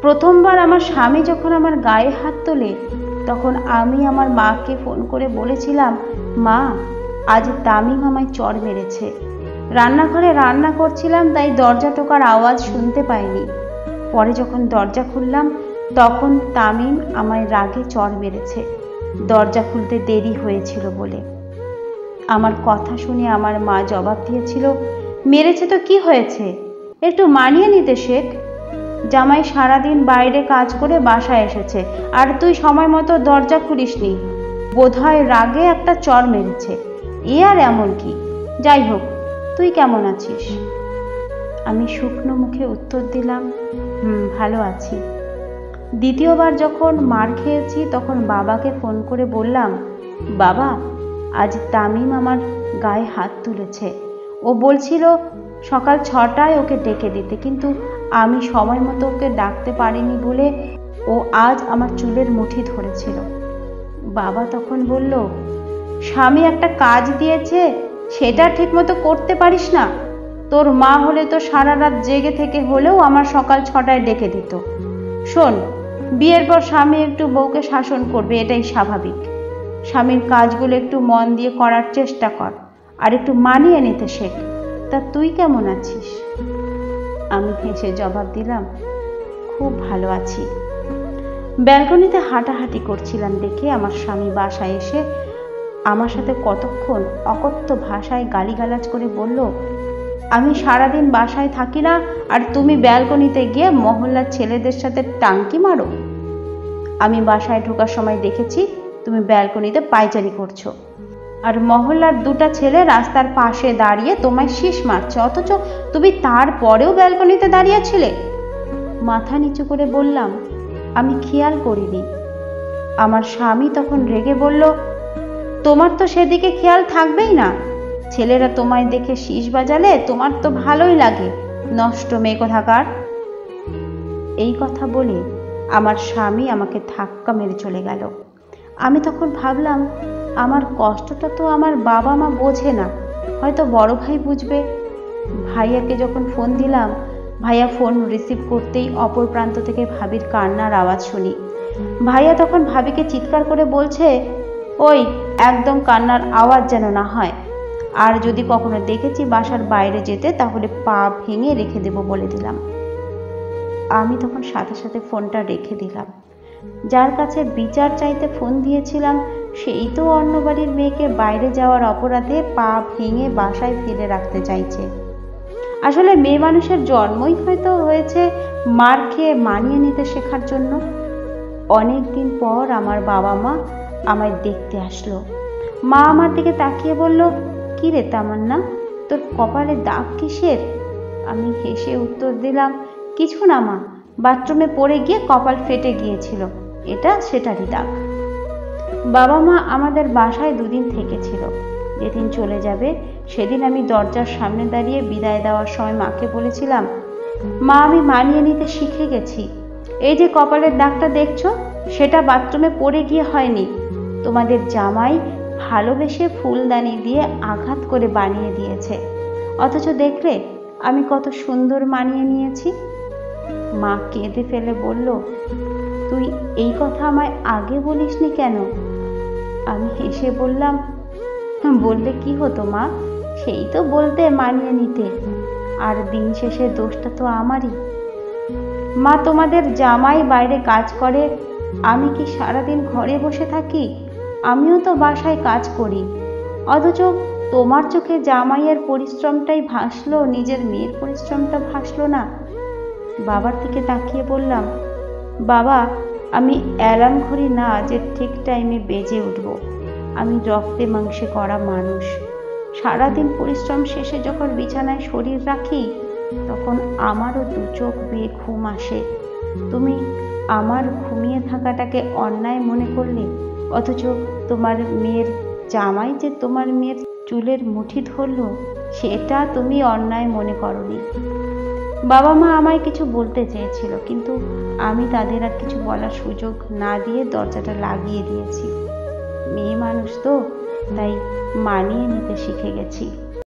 প্রথমবার আমার স্বামী যখন আমার গায়ে হাত তোলে তখন আমি আমার মাকে ফোন করে বলেছিলাম, মা আজ তামিম আমায় চড় মেরেছে। রান্নাঘরে রান্না করছিলাম, তাই দরজা টোকার আওয়াজ শুনতে পাইনি। পরে যখন দরজা খুললাম তখন তামিম আমায় রাগে চড় মেরেছে, দরজা খুলতে দেরি হয়েছিল বলে। আমার কথা শুনে আমার মা জবাব দিয়েছিল, মেরেছে তো কি হয়েছে, একটু মানিয়ে নিতে শেখ। জামাই সারাদিন বাইরে কাজ করে বাসায় এসেছে আর তুই সময় মতো দরজা খুলিসনি, বোধহয় রাগে একটা চড় মেরেছে, এ আর এমন কি। যাই হোক, তুই কেমন আছিস? আমি শুকনো মুখে উত্তর দিলাম, ভালো আছি। দ্বিতীয়বার যখন মার খেয়েছি তখন বাবাকে ফোন করে বললাম, বাবা আজ তামিম আমার গায়ে হাত তুলেছে। ও বলছিল সকাল 6টায় ওকে ডেকে দিতে, কিন্তু আমি সময় মতো ওকে ডাকতে পারিনি বলে ও আজ আমার চুলের মুঠি ধরেছিল। বাবা তখন বলল, স্বামী একটা কাজ দিয়েছে সেটা ঠিক মতো করতে পারিস না? তোর মা হলে তো সারা রাত জেগে থেকে হলেও আমার সকাল 6টায় ডেকে দিত। শোন, বিয়ের পর স্বামী একটু বউকে শাসন করবে, এটাই স্বাভাবিক। স্বামীর কাজগুলো একটু মন দিয়ে করার চেষ্টা কর আর একটু মানিয়ে নিতে শেখ। তা তুই কেমন আছিস? আমি হেসে জবাব দিলাম, খুব ভালো আছি। ব্যালকনিতে হাঁটাহাঁটি করছিলাম দেখে আমার স্বামী বাসায় এসে আমার সাথে কতক্ষণ অকথ্য ভাষায় গালিগালাজ করে বলল, আমি সারাদিন বাসায় থাকি না আর তুমি ব্যালকনিতে গিয়ে মহল্লার ছেলেদের সাথে টাঙ্কি মারো? আমি বাসায় ঢোকার সময় দেখেছি তুমি ব্যালকনিতে পায়চারি করছো, আর মহল্লার 2টা ছেলে রাস্তার পাশে দাঁড়িয়ে তোমায় শীষ মারছে, অথচ তুমি তারপরেও ব্যালকনিতে দাঁড়িয়েছিলে। মাথা নিচু করে বললাম, আমি খেয়াল করিনি। আমার স্বামী তখন রেগে বলল, তোমার তো সেদিকে খেয়াল থাকবেই না, ছেলেরা তোমায় দেখে শীষ বাজালে তোমার তো ভালোই লাগে, নষ্ট মেয়ে কোথাকার। এই কথা বলে আমার স্বামী আমাকে ধাক্কা মেরে চলে গেল। আমি তখন ভাবলাম, আমার কষ্টটা তো আমার বাবা মা বোঝে না, হয়তো বড় ভাই বুঝবে। ভাইয়াকে যখন ফোন দিলাম, ভাইয়া ফোন রিসিভ করতেই অপর প্রান্ত থেকে ভাবির কান্নার আওয়াজ শুনি। ভাইয়া তখন ভাবিকে চিৎকার করে বলছে, ওই একদম কান্নার আওয়াজ যেন না হয়, আর যদি কখনো দেখেছি বাসার বাইরে যেতে তাহলে পা ভেঙে রেখে দেব বলে দিলাম। আমি তখন সাথে সাথে ফোনটা রেখে দিলাম। যার কাছে বিচার চাইতে ফোন দিয়েছিলাম সেই তো অন্য বাড়ির মেয়েকে বাইরে যাওয়ার অপরাধে পা ভেঙে বাসায় ফেলে রাখতে চাইছে। আসলে মেয়ে মানুষের জন্মই হয়তো হয়েছে মার খেয়ে মানিয়ে নিতে শেখার জন্য। অনেক দিন পর আমার বাবা মা আমায় দেখতে আসলো। মা আমার দিকে তাকিয়ে বলল, কি রে তামান্না, তোর কপালে দাগ কিসের? আমি হেসে উত্তর দিলাম, কিছু না মা, বাথরুমে পড়ে গিয়ে কপাল ফেটে গিয়েছিল, এটা সেটারই দাগ। বাবা মা আমাদের বাসায় 2 দিন থেকেছিল। যেদিন চলে যাবে সেদিন আমি দরজার সামনে দাঁড়িয়ে বিদায় দেওয়ার সময় মাকে বলেছিলাম, মা আমি মানিয়ে নিতে শিখে গেছি। এই যে কপালের দাগটা দেখছো, সেটা বাথরুমে পড়ে গিয়ে হয়নি, তোমাদের জামাই ভালোবেসে ফুলদানি দিয়ে আঘাত করে বানিয়ে দিয়েছে, অথচ দেখলে আমি কত সুন্দর মানিয়ে নিয়েছি। মা কেঁদে ফেলে বলল, তুই এই কথা আমায় আগে বলিসনি কেন? আমি হেসে বললাম, বললে কি হতো মা, সেই তো বলতে মানিয়ে নিতে, আর দিন শেষে দোষটা তো আমারই। মা তোমাদের জামাই বাইরে কাজ করে, আমি কি সারাদিন ঘরে বসে থাকি? আমিও তো বাসায় কাজ করি, অথচ তোমার চোখে জামাইয়ের পরিশ্রমটাই ভাসলো, নিজের মেয়ের পরিশ্রমটা ভাসলো না। বাবার দিকে তাকিয়ে বললাম, বাবা আমি অ্যালার্ম ঘড়ি না যে ঠিক টাইমে বেজে উঠব, আমি রক্তে মাংসে করা মানুষ। সারাদিন পরিশ্রম শেষে যখন বিছানায় শরীর রাখি তখন আমারও 2 চোখ বেয়ে ঘুম আসে। তুমি আমার ঘুমিয়ে থাকাটাকে অন্যায় মনে করলে, অথচ তোমার মেয়ের জামাই যে তোমার মেয়ের চুলের মুঠি ধরল সেটা তুমি অন্যায় মনে করনি। বাবা মা আমায় কিছু বলতে চেয়েছিল, কিন্তু আমি তাদের আর কিছু বলার সুযোগ না দিয়ে দরজাটা লাগিয়ে দিয়েছি। মেয়ে মানুষ তো, তাই মানিয়ে নিতে শিখে গেছি।